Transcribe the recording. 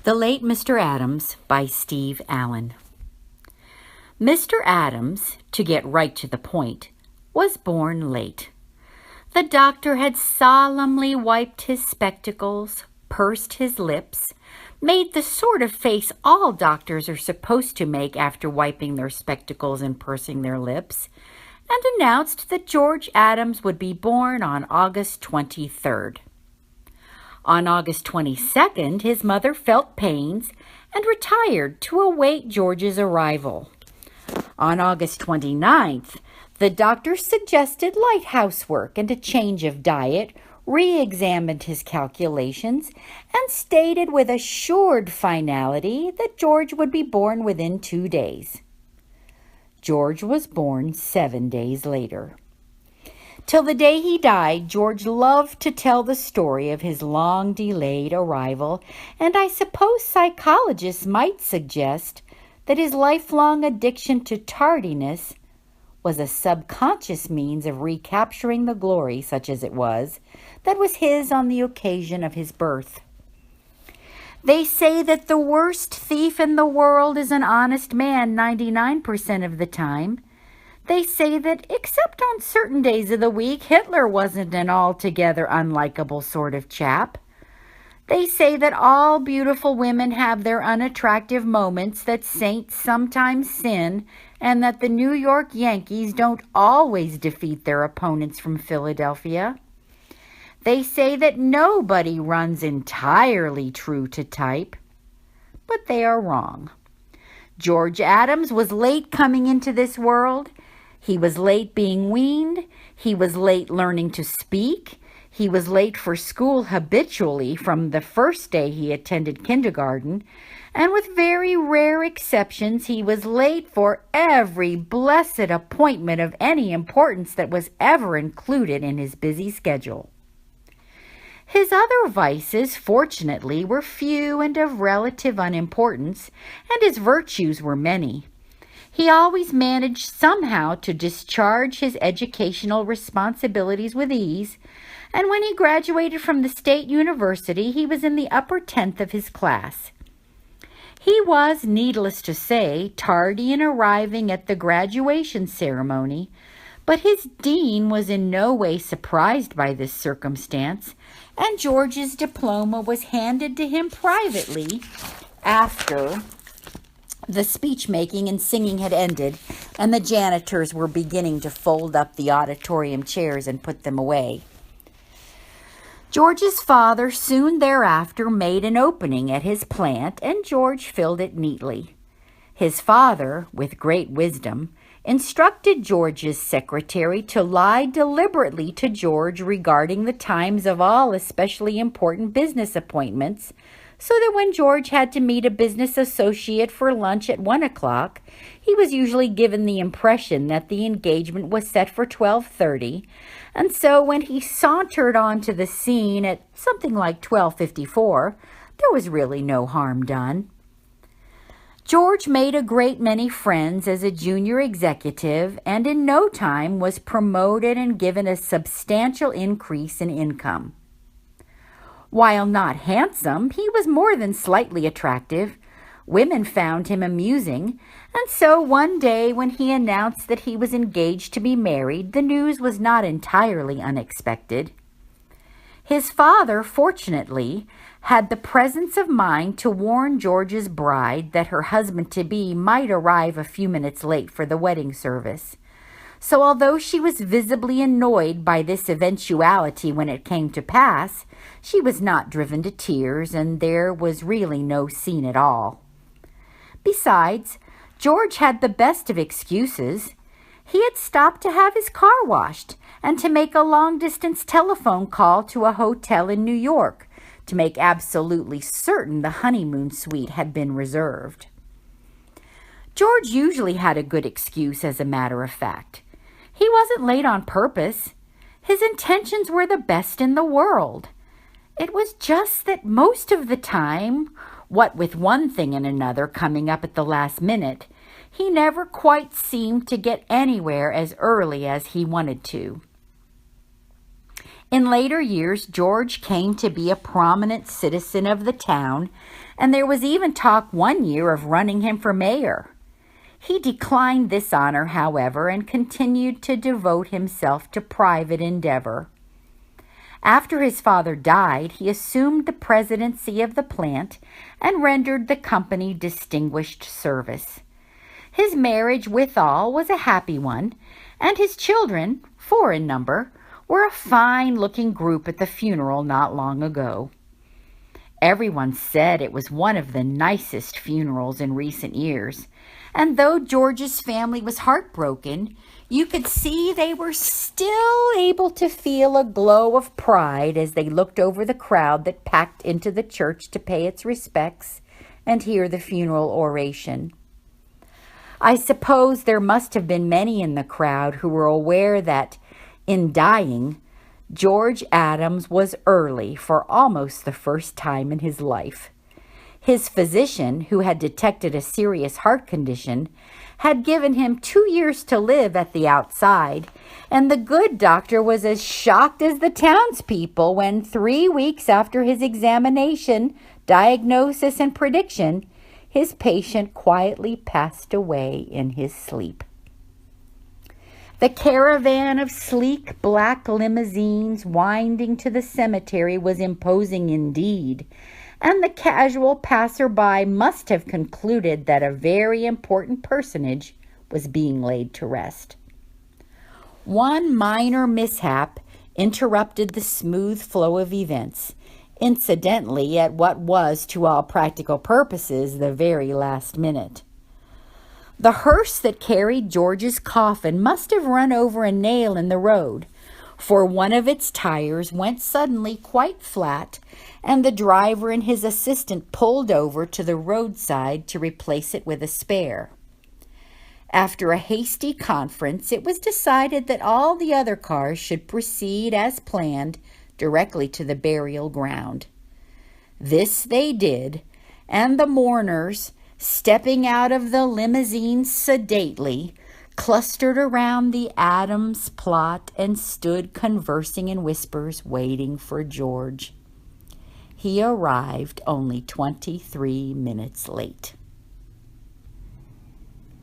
The Late Mr. Adams by Steve Allen. Mr. Adams, to get right to the point, was born late. The doctor had solemnly wiped his spectacles, pursed his lips, made the sort of face all doctors are supposed to make after wiping their spectacles and pursing their lips, and announced that George Adams would be born on August 23rd. On August 22nd, his mother felt pains and retired to await George's arrival. On August 29th, the doctor suggested light housework and a change of diet, re-examined his calculations, and stated with assured finality that George would be born within 2 days. George was born 7 days later. Till the day he died, George loved to tell the story of his long-delayed arrival, and I suppose psychologists might suggest that his lifelong addiction to tardiness was a subconscious means of recapturing the glory, such as it was, that was his on the occasion of his birth. They say that the worst thief in the world is an honest man 99% of the time. They say that, except on certain days of the week, Hitler wasn't an altogether unlikable sort of chap. They say that all beautiful women have their unattractive moments, that saints sometimes sin, and that the New York Yankees don't always defeat their opponents from Philadelphia. They say that nobody runs entirely true to type, but they are wrong. George Adams was late coming into this world. He was late being weaned. He was late learning to speak. He was late for school habitually from the first day he attended kindergarten. And with very rare exceptions, he was late for every blessed appointment of any importance that was ever included in his busy schedule. His other vices, fortunately, were few and of relative unimportance, and his virtues were many. He always managed somehow to discharge his educational responsibilities with ease, and when he graduated from the State University, he was in the upper 10th of his class. He was, needless to say, tardy in arriving at the graduation ceremony, but his dean was in no way surprised by this circumstance, and George's diploma was handed to him privately after the speech-making and singing had ended, and the janitors were beginning to fold up the auditorium chairs and put them away. George's father soon thereafter made an opening at his plant, and George filled it neatly. His father, with great wisdom, instructed George's secretary to lie deliberately to George regarding the times of all especially important business appointments, so that when George had to meet a business associate for lunch at 1 o'clock, he was usually given the impression that the engagement was set for 12:30, and so when he sauntered onto the scene at something like 12:54, there was really no harm done. George made a great many friends as a junior executive, and in no time was promoted and given a substantial increase in income. While not handsome, he was more than slightly attractive. Women found him amusing, and so one day when he announced that he was engaged to be married, the news was not entirely unexpected. His father, fortunately, had the presence of mind to warn George's bride that her husband-to-be might arrive a few minutes late for the wedding service. So although she was visibly annoyed by this eventuality when it came to pass, she was not driven to tears, and there was really no scene at all. Besides, George had the best of excuses. He had stopped to have his car washed and to make a long-distance telephone call to a hotel in New York to make absolutely certain the honeymoon suite had been reserved. George usually had a good excuse, as a matter of fact. He wasn't late on purpose. His intentions were the best in the world. It was just that most of the time, what with one thing and another coming up at the last minute, he never quite seemed to get anywhere as early as he wanted to. In later years, George came to be a prominent citizen of the town, and there was even talk one year of running him for mayor. He declined this honor, however, and continued to devote himself to private endeavor. After his father died, he assumed the presidency of the plant and rendered the company distinguished service. His marriage, withal, was a happy one, and his children, 4 in number, were a fine-looking group at the funeral not long ago. Everyone said it was one of the nicest funerals in recent years, and though George's family was heartbroken, you could see they were still able to feel a glow of pride as they looked over the crowd that packed into the church to pay its respects and hear the funeral oration. I suppose there must have been many in the crowd who were aware that, in dying, George Adams was early for almost the first time in his life. His physician, who had detected a serious heart condition, had given him 2 years to live at the outside, and the good doctor was as shocked as the townspeople when 3 weeks after his examination, diagnosis, and prediction, his patient quietly passed away in his sleep. The caravan of sleek black limousines winding to the cemetery was imposing indeed, and the casual passerby must have concluded that a very important personage was being laid to rest. One minor mishap interrupted the smooth flow of events, incidentally at what was, to all practical purposes, the very last minute. The hearse that carried George's coffin must have run over a nail in the road, for one of its tires went suddenly quite flat, and the driver and his assistant pulled over to the roadside to replace it with a spare. After a hasty conference, it was decided that all the other cars should proceed as planned directly to the burial ground. This they did, and the mourners, stepping out of the limousine sedately, clustered around the Adams plot and stood conversing in whispers, waiting for George. He arrived only 23 minutes late.